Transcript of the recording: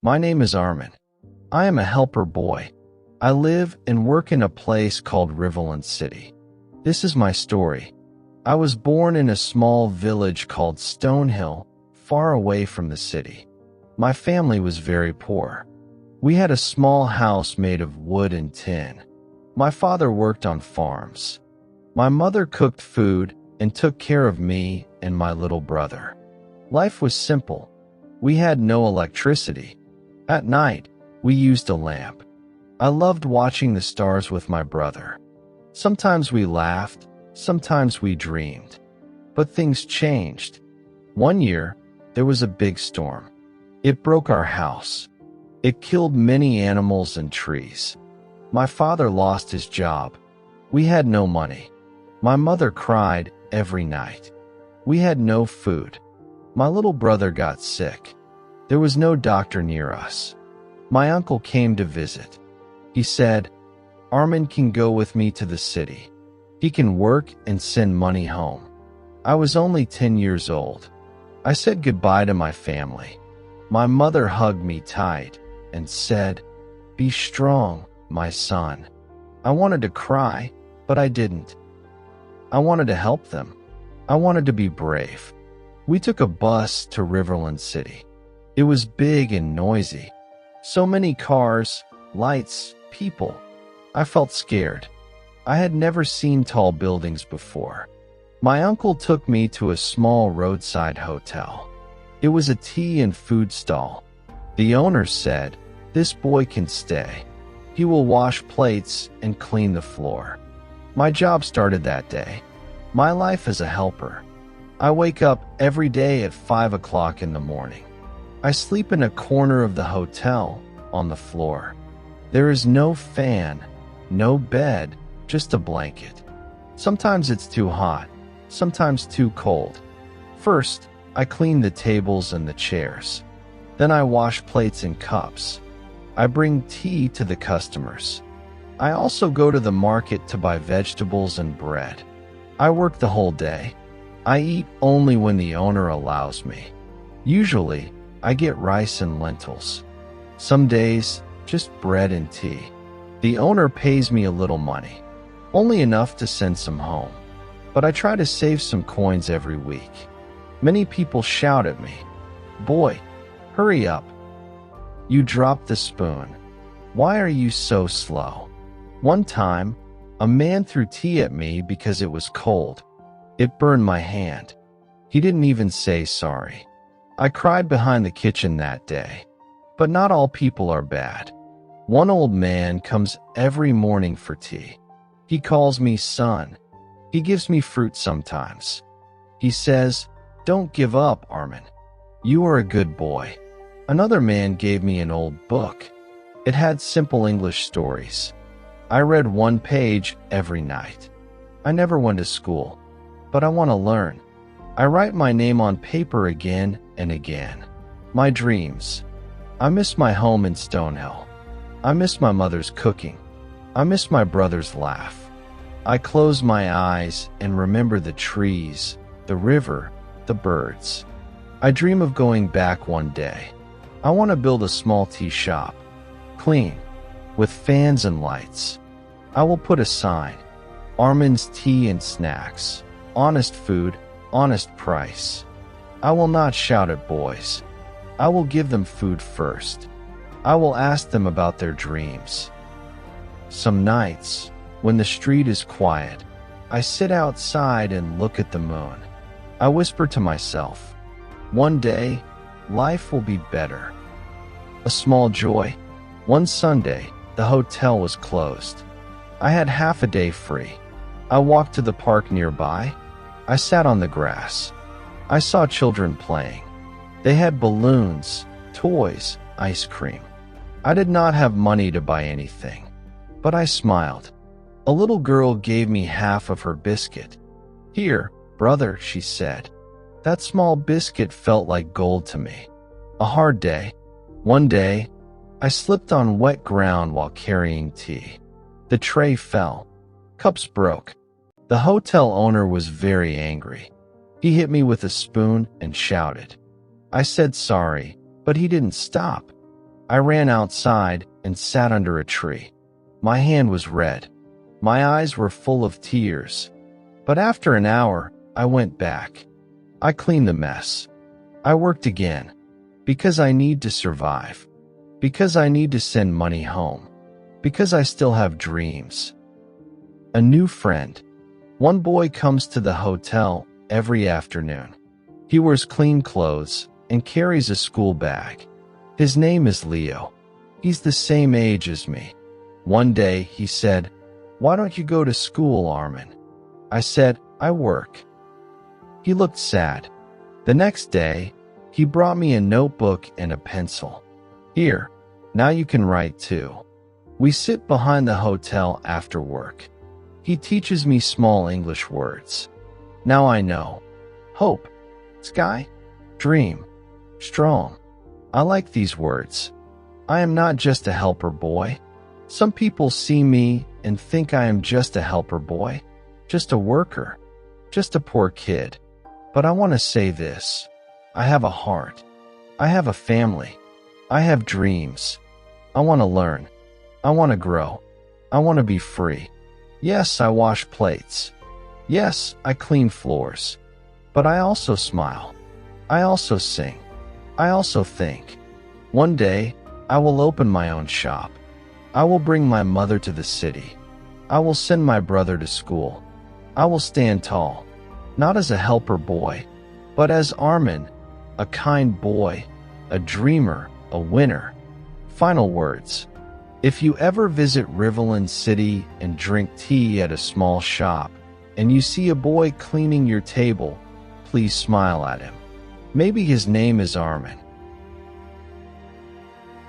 My name is Armin. I am a helper boy. I live and work in a place called Riverland City. This is my story. I was born in a small village called Stonehill, far away from the city. My family was very poor. We had a small house made of wood and tin. My father worked on farms. My mother cooked food and took care of me and my little brother. Life was simple. We had no electricity. At night, we used a lamp. I loved watching the stars with my brother. Sometimes we laughed, sometimes we dreamed. But things changed. One year, there was a big storm. It broke our house. It killed many animals and trees. My father lost his job. We had no money. My mother cried every night. We had no food. My little brother got sick. There was no doctor near us. My uncle came to visit. He said, "Armin can go with me to the city. He can work and send money home." I was only 10 years old. I said goodbye to my family. My mother hugged me tight and said, "Be strong, my son." I wanted to cry, but I didn't. I wanted to help them. I wanted to be brave. We took a bus to Riverland City. It was big and noisy. So many cars, lights, people. I felt scared. I had never seen tall buildings before. My uncle took me to a small roadside hotel. It was a tea and food stall. The owner said, "This boy can stay. He will wash plates and clean the floor." My job started that day. My life as a helper. I wake up every day at 5 o'clock in the morning. I sleep in a corner of the hotel, on the floor. There is no fan, no bed, just a blanket. Sometimes it's too hot, sometimes too cold. First, I clean the tables and the chairs. Then I wash plates and cups. I bring tea to the customers. I also go to the market to buy vegetables and bread. I work the whole day. I eat only when the owner allows me. Usually, I get rice and lentils. Some days, just bread and tea. The owner pays me a little money, only enough to send some home. But I try to save some coins every week. Many people shout at me, "Boy, hurry up. You dropped the spoon. Why are you so slow?" One time, a man threw tea at me because it was cold. It burned my hand. He didn't even say sorry. I cried behind the kitchen that day. But not all people are bad. One old man comes every morning for tea. He calls me son. He gives me fruit sometimes. He says, "Don't give up, Armin. You are a good boy." Another man gave me an old book. It had simple English stories. I read one page every night. I never went to school, but I want to learn. I write my name on paper again and again. My dreams. I miss my home in Stonehill. I miss my mother's cooking. I miss my brother's laugh. I close my eyes and remember the trees, the river, the birds. I dream of going back one day. I want to build a small tea shop, clean, with fans and lights. I will put a sign, "Armin's Tea and Snacks, honest food, honest price." I will not shout at boys. I will give them food first. I will ask them about their dreams. Some nights, when the street is quiet, I sit outside and look at the moon. I whisper to myself, "One day, life will be better." A small joy. One Sunday, the hotel was closed. I had half a day free. I walked to the park nearby. I sat on the grass. I saw children playing. They had balloons, toys, ice cream. I did not have money to buy anything, but I smiled. A little girl gave me half of her biscuit. "Here, brother," she said. That small biscuit felt like gold to me. A hard day. One day, I slipped on wet ground while carrying tea. The tray fell. Cups broke. The hotel owner was very angry. He hit me with a spoon and shouted. I said sorry, but he didn't stop. I ran outside and sat under a tree. My hand was red. My eyes were full of tears. But after an hour, I went back. I cleaned the mess. I worked again. Because I need to survive. Because I need to send money home. Because I still have dreams. A new friend. One boy comes to the hotel every afternoon. He wears clean clothes and carries a school bag. His name is Leo. He's the same age as me. One day he said, "Why don't you go to school, Armin?" I said, "I work." He looked sad. The next day, he brought me a notebook and a pencil. "Here, now you can write too." We sit behind the hotel after work. He teaches me small English words. Now I know. Hope, sky, dream, strong. I like these words. I am not just a helper boy. Some people see me and think I am just a helper boy, just a worker, just a poor kid. But I want to say this. I have a heart. I have a family. I have dreams. I want to learn. I want to grow. I want to be free. Yes, I wash plates. Yes, I clean floors. But I also smile. I also sing. I also think. One day, I will open my own shop. I will bring my mother to the city. I will send my brother to school. I will stand tall, not as a helper boy, but as Armin, a kind boy, a dreamer, a winner. Final words. If you ever visit Riverland City and drink tea at a small shop, and you see a boy cleaning your table, please smile at him. Maybe his name is Armin.